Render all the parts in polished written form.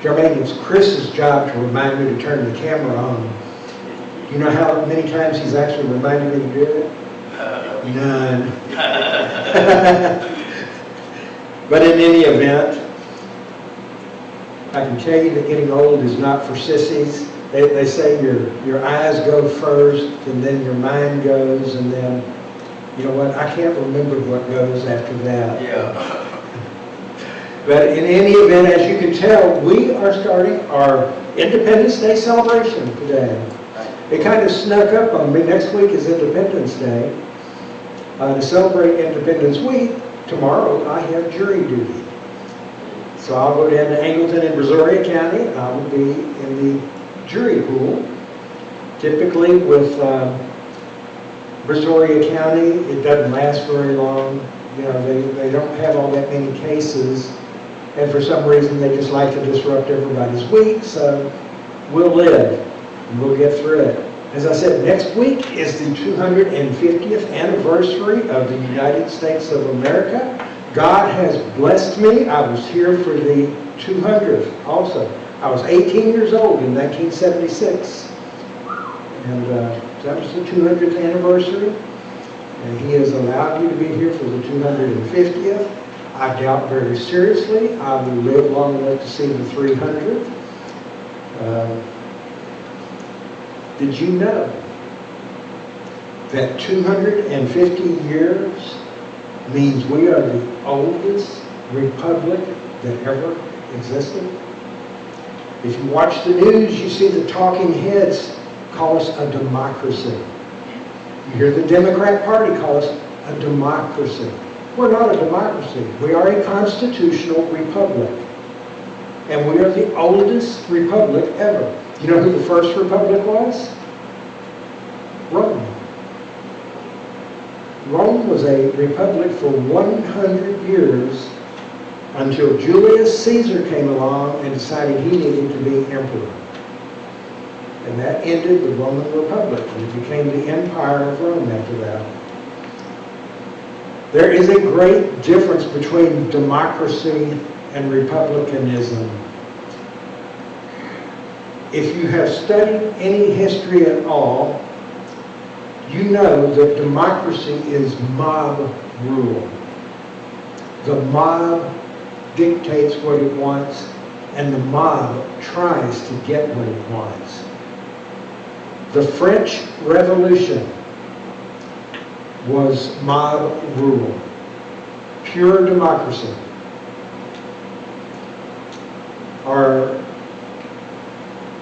Jermaine, it's Chris's job to remind me to turn the camera on. You know how many times he's actually reminded me to do it? None. But in any event, I can tell you that getting old is not for sissies. They say your eyes go first, and then your mind goes, and then, you know what, I can't remember what goes after that. Yeah. But in any event, as you can tell, we are starting our Independence Day celebration today. It kind of snuck up on me. Next week is Independence Day. To celebrate Independence Week, tomorrow I have jury duty. So I'll go down to Angleton in Brazoria County. I will be in the jury pool. Typically with Brazoria County, it doesn't last very long. You know, they don't have all that many cases. And for some reason, they just like to disrupt everybody's week. So we'll live and we'll get through it. As I said, next week is the 250th anniversary of the United States of America. God has blessed me. I was here for the 200th also. I was 18 years old in 1976. And that was the 200th anniversary. And He has allowed me to be here for the 250th. I doubt very seriously I will live long enough to see the 300th. Did you know that 250 years means we are the oldest republic that ever existed? If you watch the news, you see the talking heads call us a democracy. You hear the Democrat Party call us a democracy. We're not a democracy. We are a constitutional republic. And we are the oldest republic ever. You know who the first republic was? Rome. Rome was a republic for 100 years until Julius Caesar came along and decided he needed to be emperor. And that ended the Roman Republic, and it became the Empire of Rome after that. There is a great difference between democracy and republicanism. If you have studied any history at all, you know that democracy is mob rule. The mob dictates what it wants, and the mob tries to get what it wants. The French Revolution was mob rule, pure democracy. Our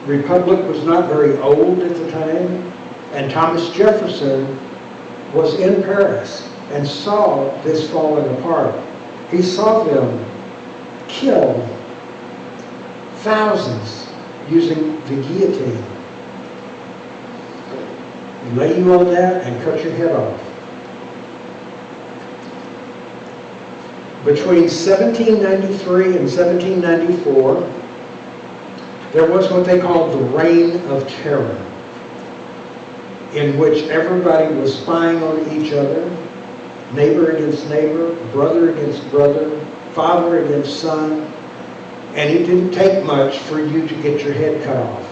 republic was not very old at the time, and Thomas Jefferson was in Paris and saw this falling apart. He saw them kill thousands using the guillotine. Lay you on that and cut your head off. Between 1793 and 1794, there was what they called the Reign of Terror, in which everybody was spying on each other, neighbor against neighbor, brother against brother, father against son, and it didn't take much for you to get your head cut off.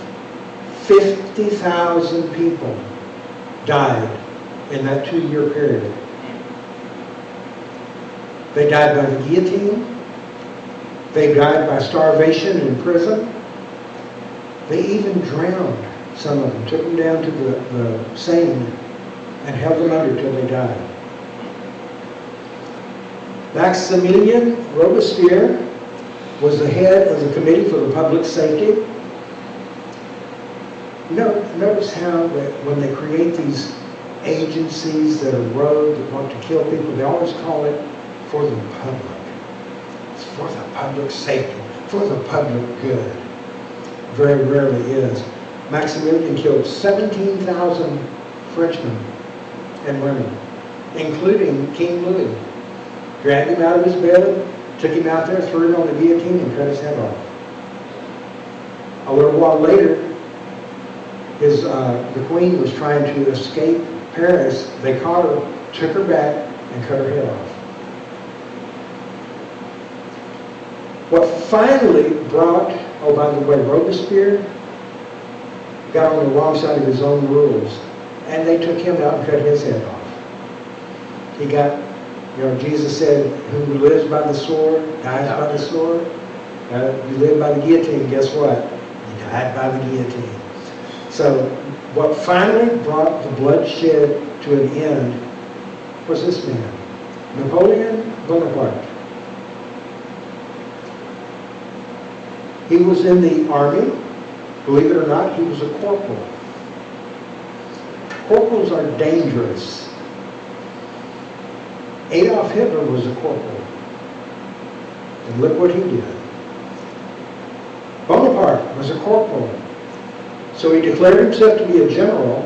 50,000 people died in that 2-year period. They died by the guillotine. They died by starvation in prison. They even drowned some of them, took them down to the Seine and held them under till they died. Maximilien Robespierre was the head of the Committee for the Public Safety. Notice how that when they create these agencies that are rogue, that want to kill people, they always call it for the public. It's for the public safety, for the public good. Very rarely is. Maximilian killed 17,000 Frenchmen and women, including King Louis. Dragged him out of his bed, took him out there, threw him on the guillotine, and cut his head off. A little while later, the Queen was trying to escape Paris. They caught her, took her back, and cut her head off. What finally brought, oh, by the way, Robespierre got on the wrong side of his own rules, and they took him out and cut his head off. He got, Jesus said, who lives by the sword, dies by the sword. You live by the guillotine, guess what? He died by the guillotine. So what finally brought the bloodshed to an end was this man, Napoleon Bonaparte. He was in the army. Believe it or not, he was a corporal. Corporals are dangerous. Adolf Hitler was a corporal. And look what he did. Bonaparte was a corporal. So he declared himself to be a general.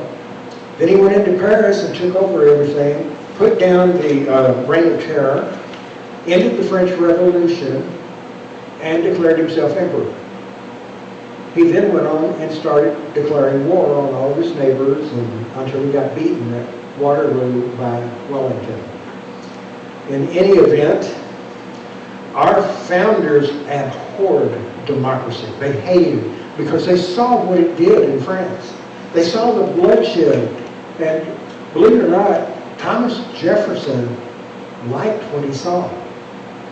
Then he went into Paris and took over everything, put down the Reign of Terror, ended the French Revolution, and declared himself emperor. He then went on and started declaring war on all of his neighbors until he got beaten at Waterloo by Wellington. In any event, our founders abhorred democracy. They hated it because they saw what it did in France. They saw the bloodshed. And believe it or not, Thomas Jefferson liked what he saw.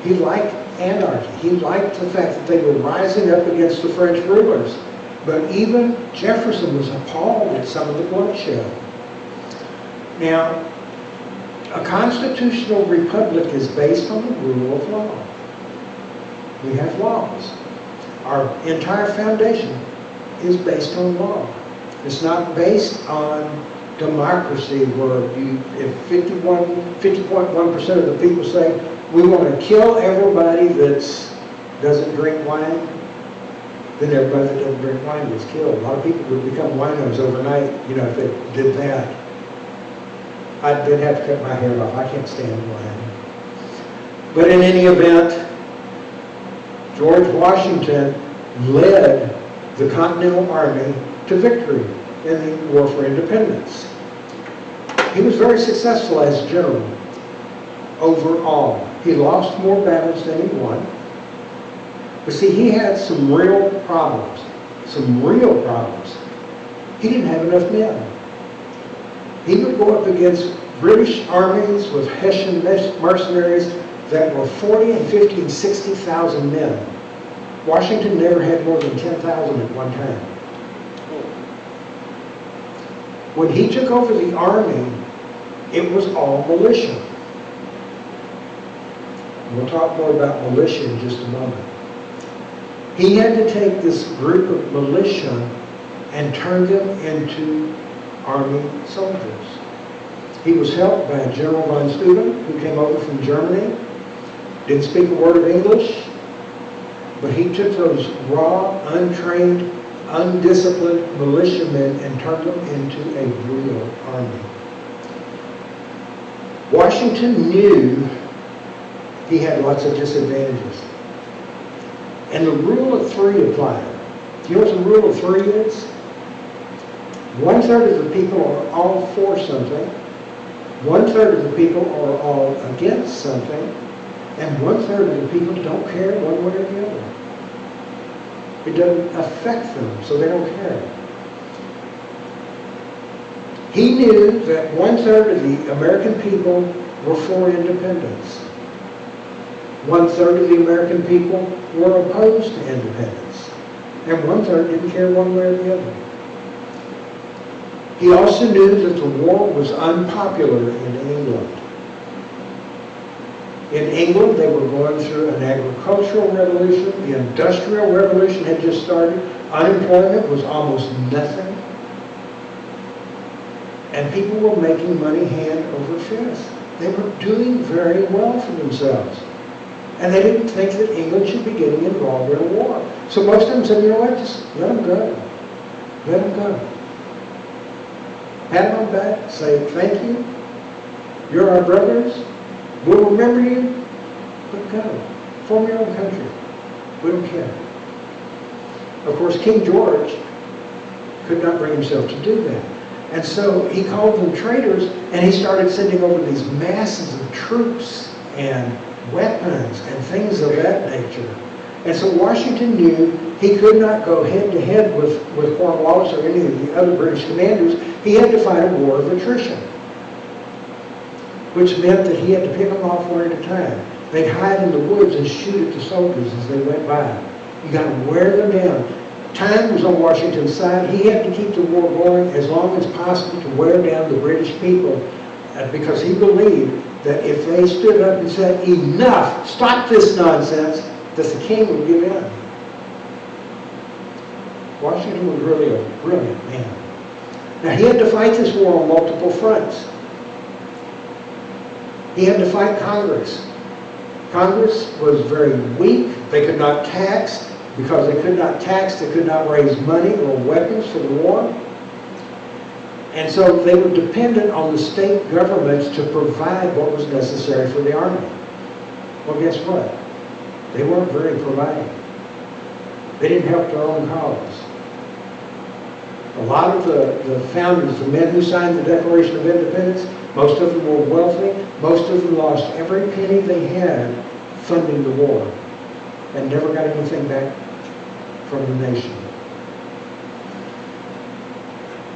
He liked anarchy. He liked the fact that they were rising up against the French rulers. But even Jefferson was appalled at some of the bloodshed. Now, a constitutional republic is based on the rule of law. We have laws. Our entire foundation is based on law. It's not based on democracy where if 50.1% of the people say, we want to kill everybody that doesn't drink wine, then everybody that doesn't drink wine gets killed. A lot of people would become winos overnight, if they did that. I'd then have to cut my hair off. I can't stand wine. But in any event, George Washington led the Continental Army to victory in the War for Independence. He was very successful as general overall. He lost more battles than he won. But see, he had some real problems. He didn't have enough men. He would go up against British armies with Hessian mercenaries that were 40 and 50 and 60,000 men. Washington never had more than 10,000 at one time. When he took over the army, it was all militia. We'll talk more about militia in just a moment. He had to take this group of militia and turn them into army soldiers. He was helped by General von Steuben, who came over from Germany, didn't speak a word of English, but he took those raw, untrained, undisciplined militiamen and turned them into a real army. Washington knew he had lots of disadvantages. And the rule of three applied. Do you know what the rule of three is? 1/3 of the people are all for something, 1/3 of the people are all against something, and 1/3 of the people don't care one way or the other. It doesn't affect them, so they don't care. He knew that 1/3 of the American people were for independence. 1/3 of the American people were opposed to independence. And 1/3 didn't care one way or the other. He also knew that the war was unpopular in England. In England, they were going through an agricultural revolution. The Industrial Revolution had just started. Unemployment was almost nothing. And people were making money hand over fist. They were doing very well for themselves. And they didn't think that England should be getting involved in a war. So most of them said, you know what, just let them go. Let them go. Pat them on the back, say thank you. You're our brothers. We'll remember you, but go. Form your own country. We don't care. Of course, King George could not bring himself to do that. And so he called them traitors, and he started sending over these masses of troops and weapons and things of that nature. And so Washington knew he could not go head-to-head with Cornwallis or any of the other British commanders. He had to fight a war of attrition, which meant that he had to pick them off one at a time. They'd hide in the woods and shoot at the soldiers as they went by. You got to wear them down. Time was on Washington's side. He had to keep the war going as long as possible to wear down the British people, because he believed that if they stood up and said, enough, stop this nonsense, that the king would give in. Washington was really a brilliant man. Now, he had to fight this war on multiple fronts. He had to fight Congress. Congress was very weak. They could not tax. Because they could not tax, they could not raise money or weapons for the war. And so they were dependent on the state governments to provide what was necessary for the army. Well, guess what? They weren't very providing. They didn't help their own cause. A lot of the founders, the men who signed the Declaration of Independence, most of them were wealthy. Most of them lost every penny they had funding the war and never got anything back from the nation.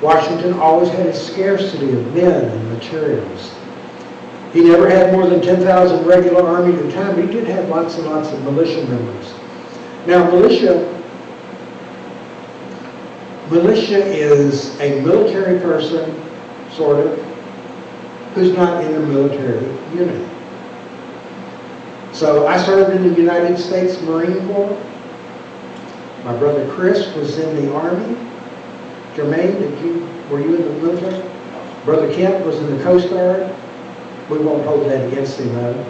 Washington always had a scarcity of men and materials. He never had more than 10,000 regular army at a time, but he did have lots and lots of militia members. Now, militia is a military person, sort of, who's not in a military unit. So I served in the United States Marine Corps. My brother Chris was in the Army. Jermaine, were you in the military? Brother Kent was in the Coast Guard. We won't hold that against him, though.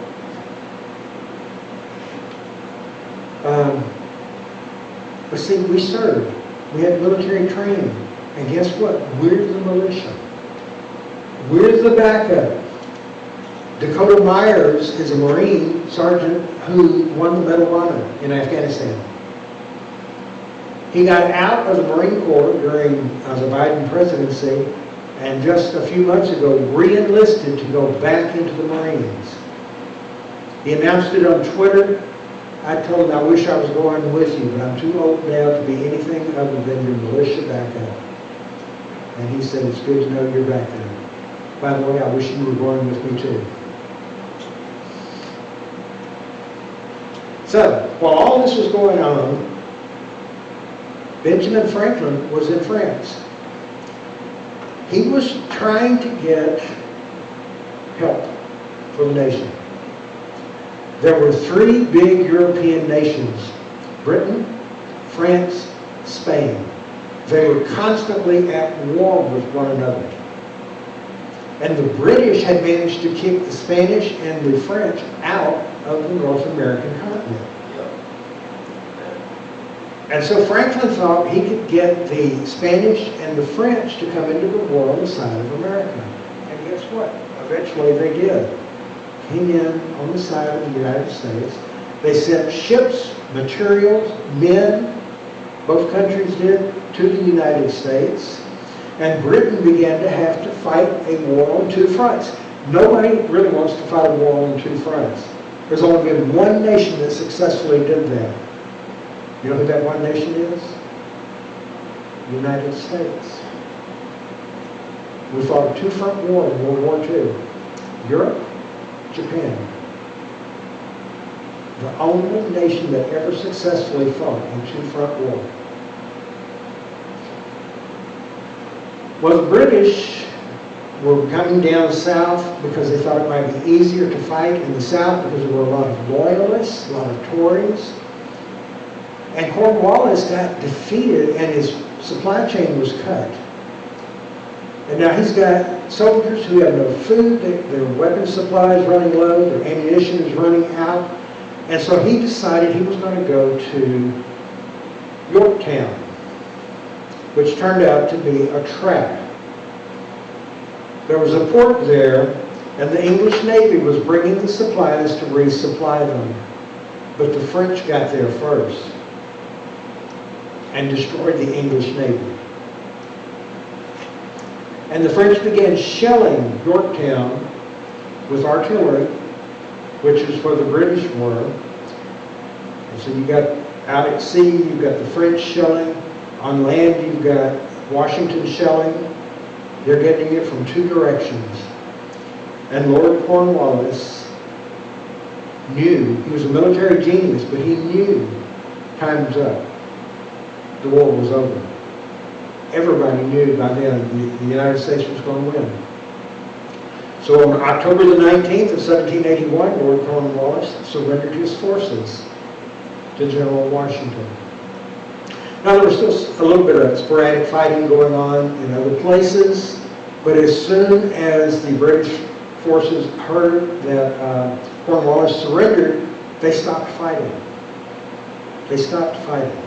But see, we served. We had military training. And guess what? We're the militia. We're the backup. Dakota Myers is a Marine sergeant who won the Medal of Honor in Afghanistan. He got out of the Marine Corps during the Biden presidency, and just a few months ago re-enlisted to go back into the Marines. He announced it on Twitter. I told him I wish I was going with you, but I'm too old now to be anything other than your militia backup. And he said, it's good to know you're back there. By the way, I wish you were going with me too. So, while all this was going on, Benjamin Franklin was in France. He was trying to get help for the nation. There were three big European nations, Britain, France, Spain. They were constantly at war with one another. And the British had managed to kick the Spanish and the French out of the North American continent. And so Franklin thought he could get the Spanish and the French to come into the war on the side of America. And guess what? Eventually they did. Came in on the side of the United States. They sent ships, materials, men, both countries did, to the United States. And Britain began to have to fight a war on two fronts. Nobody really wants to fight a war on two fronts. There's only been one nation that successfully did that. You know who that one nation is? The United States. We fought a two-front war in World War II. Europe, Japan. The only nation that ever successfully fought a two-front war. Well, the British were coming down south because they thought it might be easier to fight in the south because there were a lot of loyalists, a lot of Tories. And Cornwallis got defeated and his supply chain was cut. And now he's got soldiers who have no food, their weapon supply is running low, their ammunition is running out. And so he decided he was going to go to Yorktown, which turned out to be a trap. There was a port there, and the English Navy was bringing the supplies to resupply them. But the French got there first and destroyed the English Navy. And the French began shelling Yorktown with artillery, which is where the British were. And so you got Out at sea, you've got the French shelling. On land, you've got Washington shelling. They're getting it from two directions. And Lord Cornwallis knew, he was a military genius, but he knew time's up. The war was over. Everybody knew by then the United States was going to win. So on October the 19th of 1781, Lord Cornwallis surrendered his forces to General Washington. Now there was still a little bit of sporadic fighting going on in other places, but as soon as the British forces heard that Cornwallis surrendered, they stopped fighting. They stopped fighting.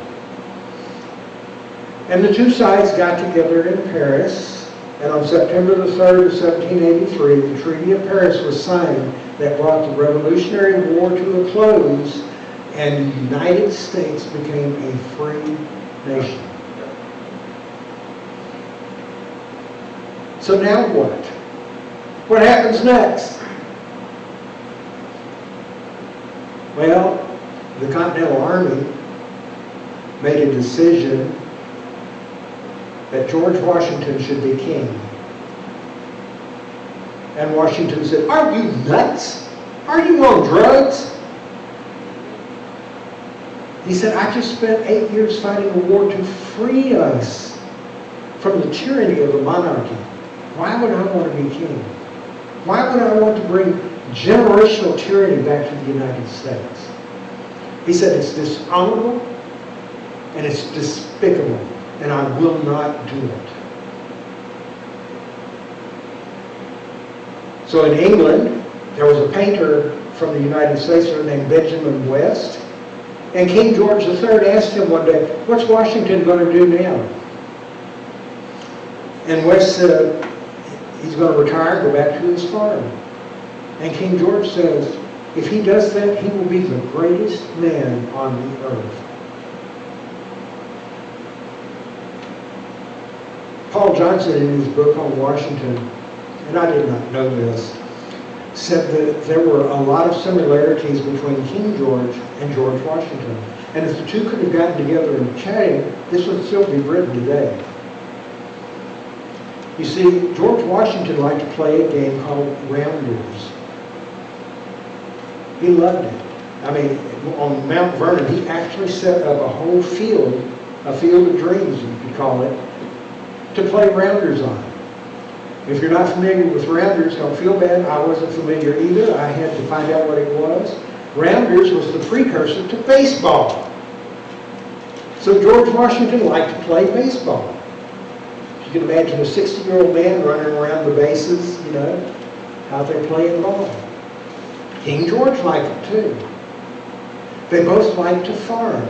And the two sides got together in Paris, and on September the 3rd of 1783, the Treaty of Paris was signed that brought the Revolutionary War to a close, and the United States became a free nation. So now what? What happens next? Well, the Continental Army made a decision that George Washington should be king. And Washington said, "Are you nuts? Are you on drugs?" He said, "I just spent 8 years fighting a war to free us from the tyranny of a monarchy. Why would I want to be king? Why would I want to bring generational tyranny back to the United States?" He said, "It's dishonorable and it's despicable, and I will not do it." So in England, there was a painter from the United States named Benjamin West, and King George III asked him one day, "What's Washington going to do now?" And West said, "He's going to retire and go back to his farm." And King George says, "If he does that, he will be the greatest man on the earth." Paul Johnson, in his book on Washington, and I did not know this, said that there were a lot of similarities between King George and George Washington. And if the two could have gotten together and chatted, this would still be written today. You see, George Washington liked to play a game called Rounders. He loved it. I mean, on Mount Vernon, he actually set up a whole field, a field of dreams, you could call it, to play Rounders on. If you're not familiar with Rounders, don't feel bad. I wasn't familiar either. I had to find out what it was. Rounders was the precursor to baseball. So George Washington liked to play baseball. You can imagine a 60-year-old man running around the bases, you know, out there playing ball. King George liked it too. They both liked to farm.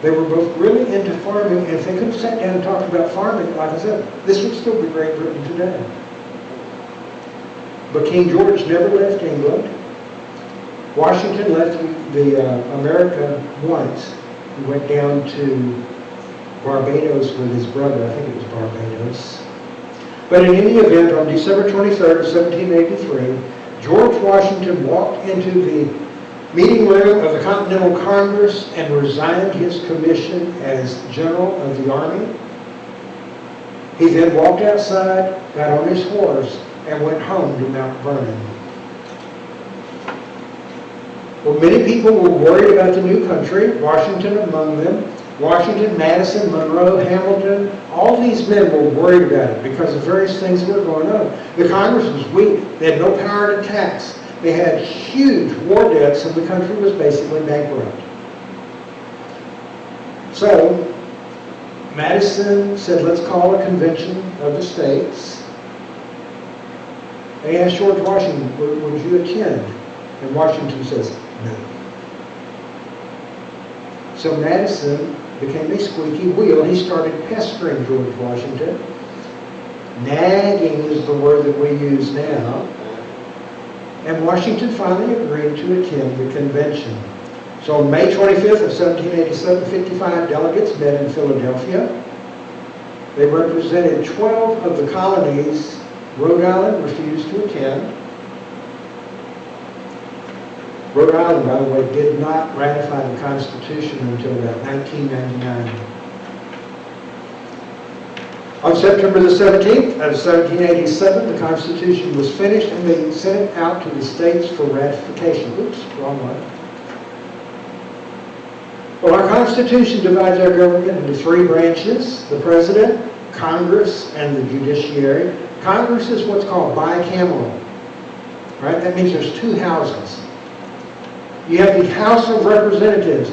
They were both really into farming, and if they could have sat down and talked about farming, like I said, this would still be Great Britain today. But King George never left England. Washington left America once. He went down to Barbados with his brother. I think it was Barbados. But in any event, on December 23rd of 1783, George Washington walked into the meeting room of the Continental Congress and resigned his commission as General of the Army. He then walked outside, got on his horse, and went home to Mount Vernon. Well, many people were worried about the new country, Washington among them. Washington, Madison, Monroe, Hamilton, all these men were worried about it because of various things that were going on. The Congress was weak. They had no power to tax. They had huge war debts, and the country was basically bankrupt. So Madison said, "Let's call a convention of the states." They asked George Washington, "Would you attend?" And Washington says, "No." So Madison became a squeaky wheel. He started pestering George Washington. Nagging is the word that we use now. And Washington finally agreed to attend the convention. So on May 25th of 1787, 55 delegates met in Philadelphia. They represented 12 of the colonies. Rhode Island refused to attend. Rhode Island, by the way, did not ratify the Constitution until about 1999. On September the 17th of 1787, the Constitution was finished and they sent it out to the states for ratification. Oops, wrong one. Well, our Constitution divides our government into three branches: the President, Congress, and the Judiciary. Congress is what's called bicameral, right? That means there's two houses. You have the House of Representatives.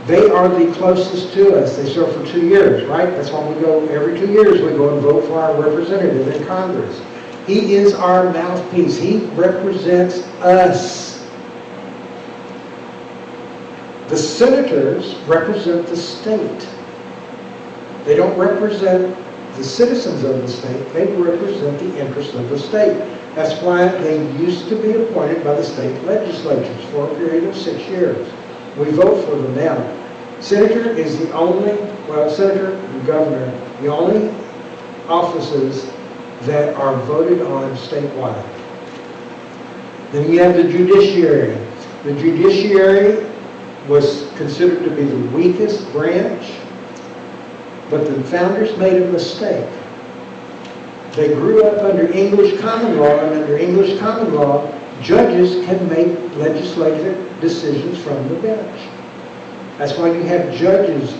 They are the closest to us. They serve for 2 years, right? That's why we go, every 2 years, we go and vote for our representative in Congress. He is our mouthpiece. He represents us. The senators represent the state. They don't represent the citizens of the state. They represent the interests of the state. That's why they used to be appointed by the state legislatures for a period of 6 years. We vote for them now. Senator is the only, well, senator and governor, the only offices that are voted on statewide. Then you have the judiciary. The judiciary was considered to be the weakest branch, but the founders made a mistake. They grew up under English common law, and under English common law, judges can make legislative decisions from the bench. That's why you have judges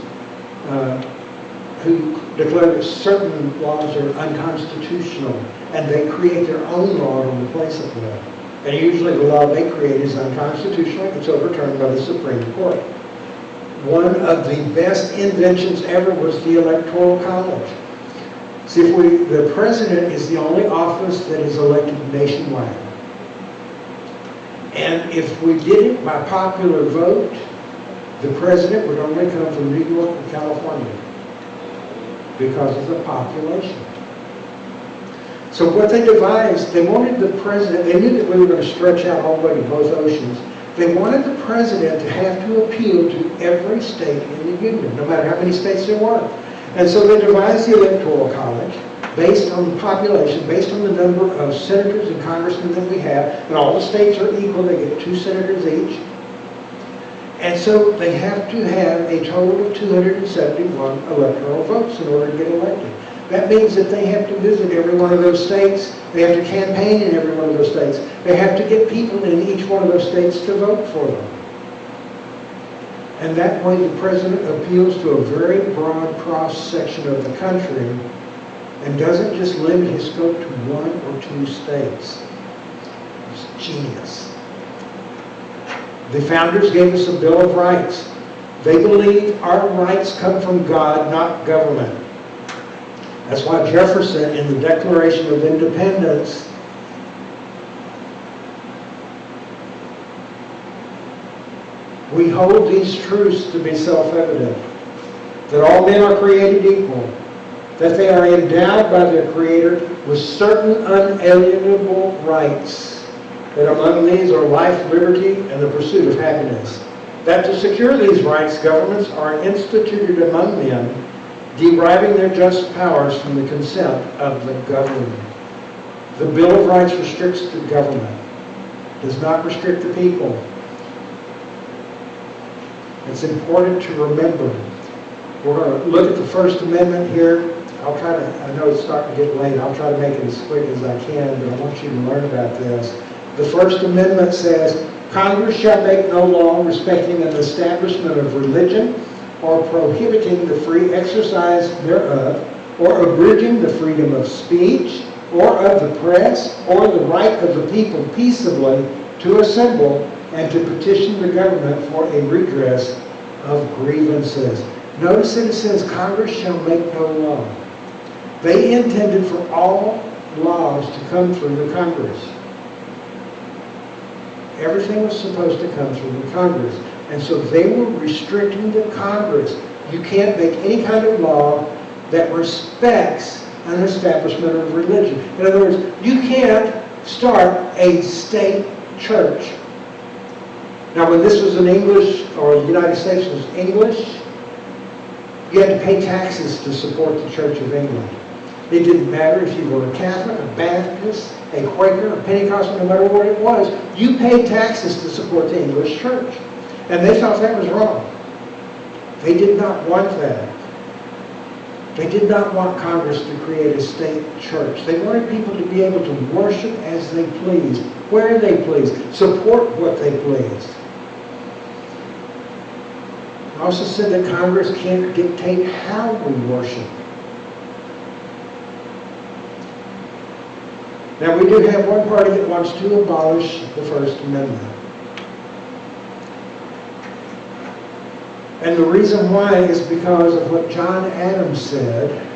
who declare that certain laws are unconstitutional, and they create their own law to replace it with. And usually the law they create is unconstitutional. It's overturned by the Supreme Court. One of the best inventions ever was the Electoral College. See, the president is the only office that is elected nationwide. And if we did it by popular vote, the president would only come from New York and California because of the population. So what they devised, they wanted the president, they knew that we were going to stretch out all the way to both oceans. They wanted the president to have to appeal to every state in the union, no matter how many states there were. And so they devised the Electoral College based on the population, based on the number of senators and congressmen that we have, and all the states are equal. They get 2 senators each. And so they have to have a total of 271 electoral votes in order to get elected. That means that they have to visit every one of those states. They have to campaign in every one of those states. They have to get people in each one of those states to vote for them. And that way the president appeals to a very broad cross-section of the country and doesn't just limit his scope to 1 or 2 states. It's genius. The founders gave us a Bill of Rights. They believe our rights come from God, not government. That's why Jefferson, in the Declaration of Independence, we hold these truths to be self-evident, that all men are created equal, that they are endowed by their Creator with certain unalienable rights, that among these are life, liberty, and the pursuit of happiness, that to secure these rights, governments are instituted among men, deriving their just powers from the consent of the governed. The Bill of Rights restricts the government, does not restrict the people. It's important to remember. We're going to look at the First Amendment here. I'll try to, I know it's starting to get late, I'll try to make it as quick as I can, but I want you to learn about this. The First Amendment says, Congress shall make no law respecting an establishment of religion or prohibiting the free exercise thereof, or abridging the freedom of speech, or of the press, or the right of the people peaceably to assemble and to petition the government for a redress of grievances. Notice that it says Congress shall make no law. They intended for all laws to come through the Congress. Everything was supposed to come through the Congress. And so they were restricting the Congress. You can't make any kind of law that respects an establishment of religion. In other words, you can't start a state church. Now, when this was in English, or the United States was English, you had to pay taxes to support the Church of England. It didn't matter if you were a Catholic, a Baptist, a Quaker, a Pentecostal, no matter what it was, you paid taxes to support the English church. And they thought that was wrong. They did not want that. They did not want Congress to create a state church. They wanted people to be able to worship as they pleased, where they pleased, support what they pleased. I also said that Congress can't dictate how we worship. Now, we do have one party that wants to abolish the First Amendment. And the reason why is because of what John Adams said.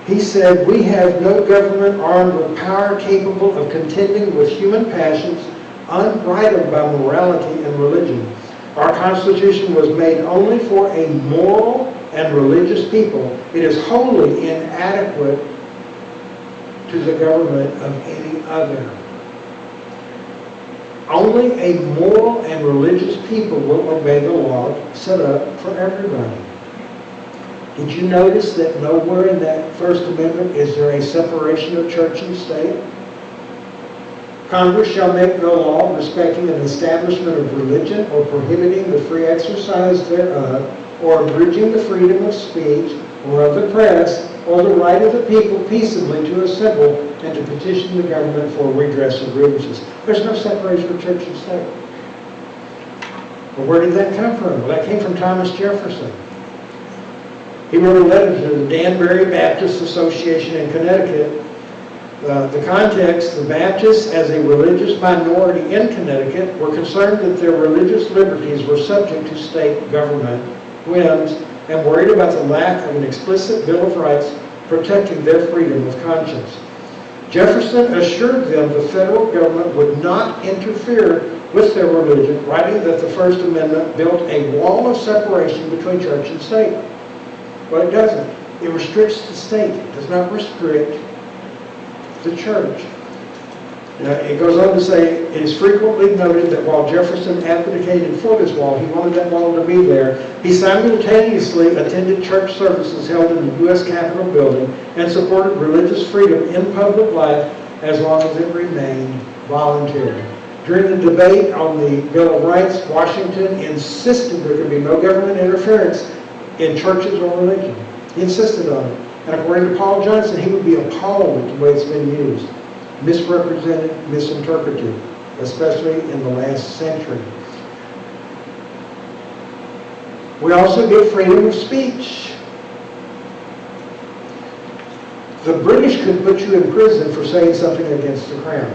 He said, "We have no government armed with power capable of contending with human passions, unbridled by morality and religion. Our Constitution was made only for a moral and religious people. It is wholly inadequate to the government of any other." Only a moral and religious people will obey the law set up for everybody. Did you notice that nowhere in that First Amendment is there a separation of church and state? Congress shall make no law respecting an establishment of religion or prohibiting the free exercise thereof, or abridging the freedom of speech or of the press, or the right of the people peaceably to assemble and to petition the government for redress of grievances. There's no separation of church and state. Well, where did that come from? Well, that came from Thomas Jefferson. He wrote a letter to the Danbury Baptist Association in Connecticut. The context, the Baptists, as a religious minority in Connecticut, were concerned that their religious liberties were subject to state government whims and worried about the lack of an explicit Bill of Rights protecting their freedom of conscience. Jefferson assured them the federal government would not interfere with their religion, writing that the First Amendment built a wall of separation between church and state. Well, it doesn't. It restricts the state. It does not restrict the church. It goes on to say, it is frequently noted that while Jefferson advocated for this wall, he wanted that wall to be there, he simultaneously attended church services held in the U.S. Capitol building and supported religious freedom in public life as long as it remained voluntary. During the debate on the Bill of Rights, Washington insisted there could be no government interference in churches or religion. He insisted on it. And according to Paul Johnson, he would be appalled at the way it's been used. Misrepresented, misinterpreted, especially in the last century. We also get freedom of speech. The British could put you in prison for saying something against the crown.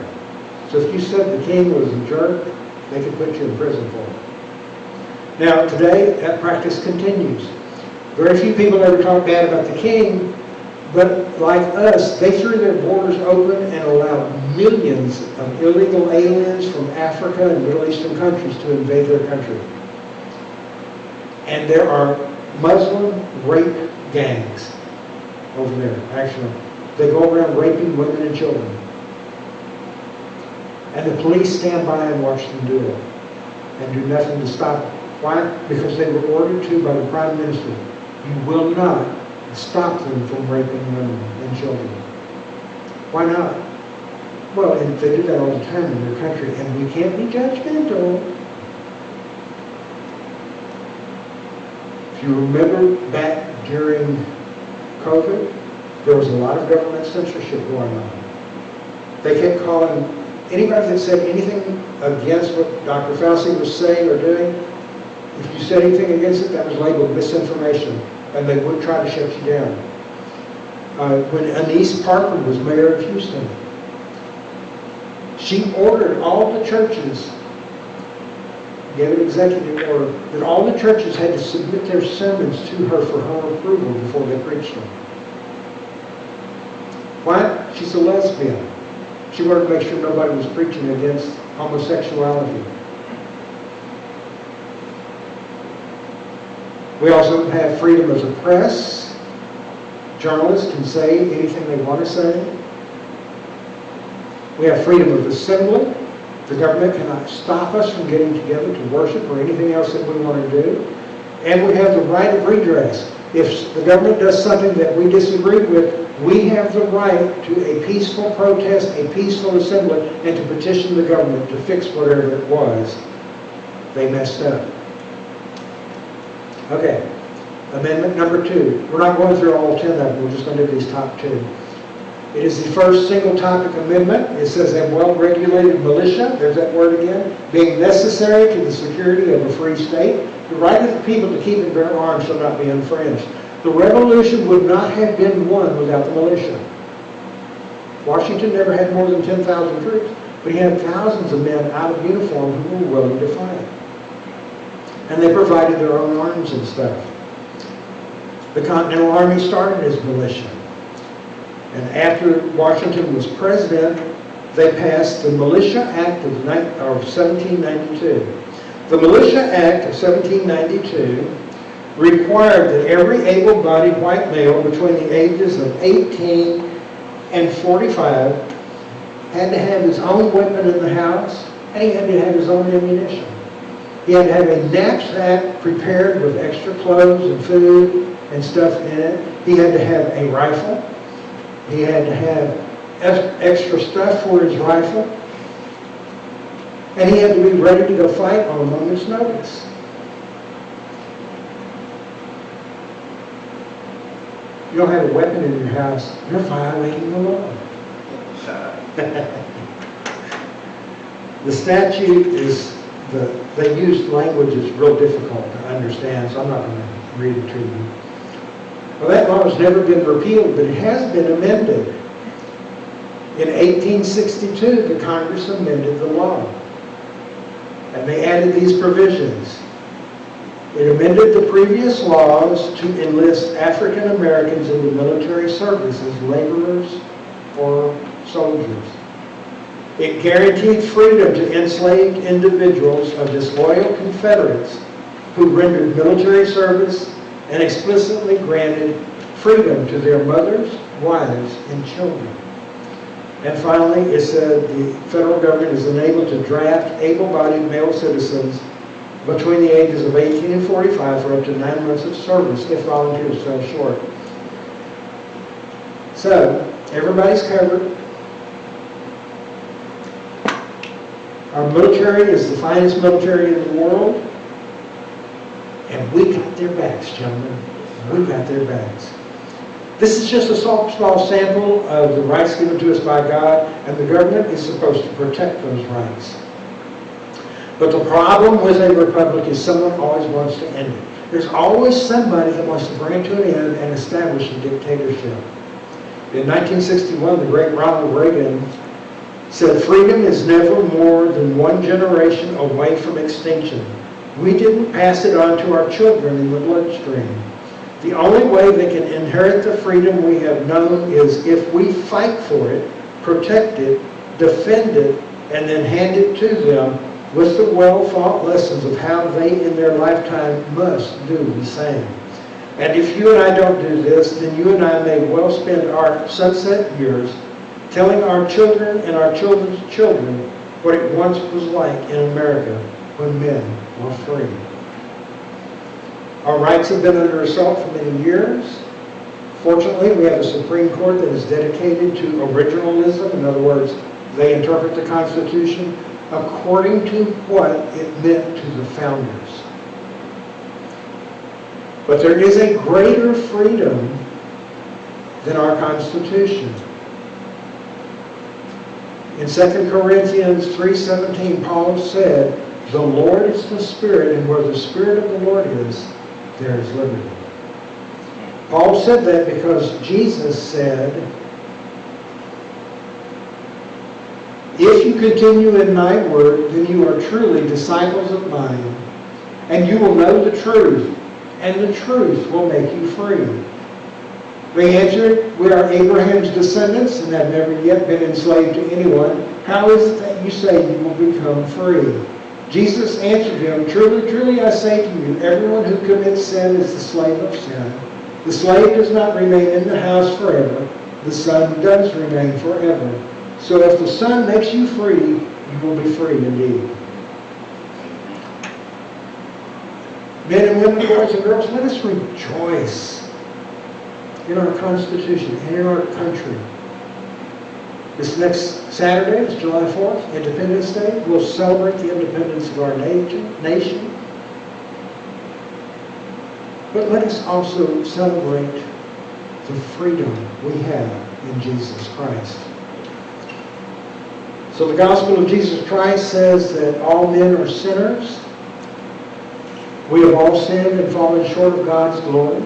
So if you said the king was a jerk, they could put you in prison for it. Now today, that practice continues. Very few people ever talk bad about the king, but like us, they threw their borders open and allowed millions of illegal aliens from Africa and Middle Eastern countries to invade their country. And there are Muslim rape gangs over there, actually. They go around raping women and children. And the police stand by and watch them do it and do nothing to stop it. Why? Because they were ordered to by the Prime Minister. You will not stop them from raping women and children. Why not? Well, and they do that all the time in their country, and we can't be judgmental. If you remember back during COVID, there was a lot of government censorship going on. They kept calling anybody that said anything against what Dr. Fauci was saying or doing, if you said anything against it, that was labeled misinformation, and they would try to shut you down. When Annise Parker was mayor of Houston, she ordered all the churches, gave an executive order, that all the churches had to submit their sermons to her for her approval before they preached them. Why? She's a lesbian. She wanted to make sure nobody was preaching against homosexuality. We also have freedom of the press. Journalists can say anything they want to say. We have freedom of assembly. The government cannot stop us from getting together to worship or anything else that we want to do. And we have the right of redress. If the government does something that we disagree with, we have the right to a peaceful protest, a peaceful assembly, and to petition the government to fix whatever it was they messed up. Okay, amendment number 2. We're not going through all 10 of them, we're just going to do these top 2. It is the first single topic amendment. It says a well-regulated militia, there's that word again, being necessary to the security of a free state. The right of the people to keep and bear arms shall not be infringed. The revolution would not have been won without the militia. Washington never had more than 10,000 troops, but he had thousands of men out of uniform who were willing to fight. And they provided their own arms and stuff. The Continental Army started as militia. And after Washington was president, they passed the Militia Act of 1792. The Militia Act of 1792 required that every able-bodied white male between the ages of 18 and 45 had to have his own weapon in the house, and he had to have his own ammunition. He had to have a knapsack prepared with extra clothes and food and stuff in it. He had to have a rifle. He had to have extra stuff for his rifle. And he had to be ready to go fight on a moment's notice. You don't have a weapon in your house, you're violating the law. The statute is, they use language that's real difficult to understand, so I'm not going to read it to you. Well, that law has never been repealed, but it has been amended. In 1862, the Congress amended the law, and they added these provisions. It amended the previous laws to enlist African Americans in the military service as laborers or soldiers. It guaranteed freedom to enslaved individuals of disloyal Confederates who rendered military service, and explicitly granted freedom to their mothers, wives, and children. And finally, it said the federal government is enabled to draft able-bodied male citizens between the ages of 18 and 45 for up to 9 months of service if volunteers fell short. So, everybody's covered. Our military is the finest military in the world. And we got their backs, gentlemen. We got their backs. This is just a small sample of the rights given to us by God, and the government is supposed to protect those rights. But the problem with a republic is someone always wants to end it. There's always somebody that wants to bring it to an end and establish a dictatorship. In 1961, the great Ronald Reagan said, "Freedom is never more than one generation away from extinction. We didn't pass it on to our children in the bloodstream. The only way they can inherit the freedom we have known is if we fight for it, protect it, defend it, and then hand it to them with the well-thought lessons of how they in their lifetime must do the same. And if you and I don't do this, then you and I may well spend our sunset years telling our children and our children's children what it once was like in America when men were free." Our rights have been under assault for many years. Fortunately, we have a Supreme Court that is dedicated to originalism. In other words, they interpret the Constitution according to what it meant to the founders. But there is a greater freedom than our Constitution. In 2 Corinthians 3:17, Paul said, "The Lord is the Spirit, and where the Spirit of the Lord is, there is liberty." Paul said that because Jesus said, "If you continue in my word, then you are truly disciples of mine, and you will know the truth, and the truth will make you free." They answered, "We are Abraham's descendants and have never yet been enslaved to anyone. How is it that you say you will become free?" Jesus answered him, "Truly, truly, I say to you, everyone who commits sin is the slave of sin. The slave does not remain in the house forever. The Son does remain forever. So if the Son makes you free, you will be free indeed." Men and women, boys and girls, let us rejoice in our Constitution and in our country. This next Saturday is July 4th, Independence Day. We'll celebrate the independence of our nation. But let us also celebrate the freedom we have in Jesus Christ. So the gospel of Jesus Christ says that all men are sinners. We have all sinned and fallen short of God's glory.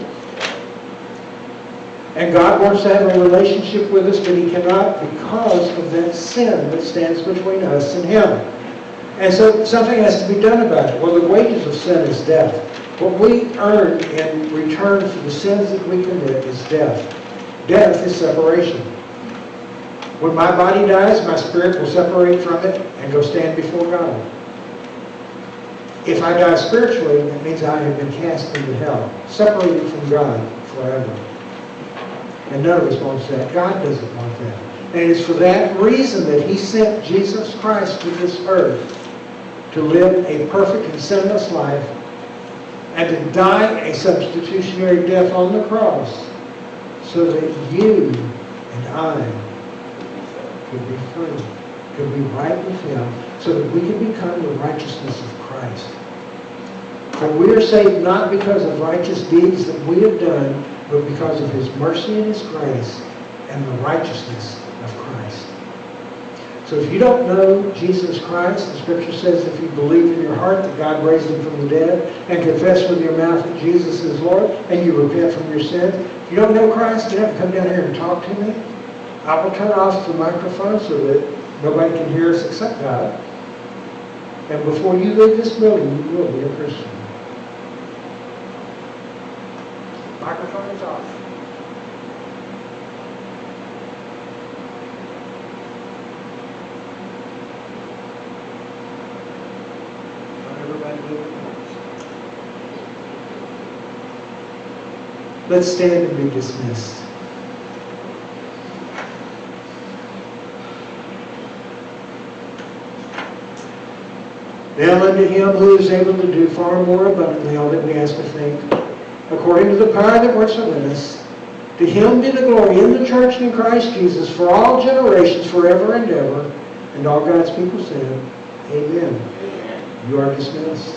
And God wants to have a relationship with us, but He cannot because of that sin that stands between us and Him. And so something has to be done about it. Well, the wages of sin is death. What we earn in return for the sins that we commit is death. Death is separation. When my body dies, my spirit will separate from it and go stand before God. If I die spiritually, that means I have been cast into hell, separated from God forever. And none of us wants that. God doesn't want that. And it's for that reason that He sent Jesus Christ to this earth to live a perfect and sinless life and to die a substitutionary death on the cross so that you and I could be free, could be right with Him, so that we can become the righteousness of Christ. For we are saved not because of righteous deeds that we have done, but because of His mercy and His grace and the righteousness of Christ. So if you don't know Jesus Christ, the Scripture says if you believe in your heart that God raised Him from the dead and confess with your mouth that Jesus is Lord and you repent from your sins, if you don't know Christ, you have to come down here and talk to me. I will turn off the microphone so that nobody can hear us except God. And before you leave this building, you will be a Christian. Microphone is off. Not everybody do it once. Let's stand and be dismissed. Now unto Him who is able to do far more abundantly all that we ask to think, according to the power that works within us, to Him be the glory in the church and in Christ Jesus for all generations, forever and ever. And all God's people said, Amen. You are dismissed.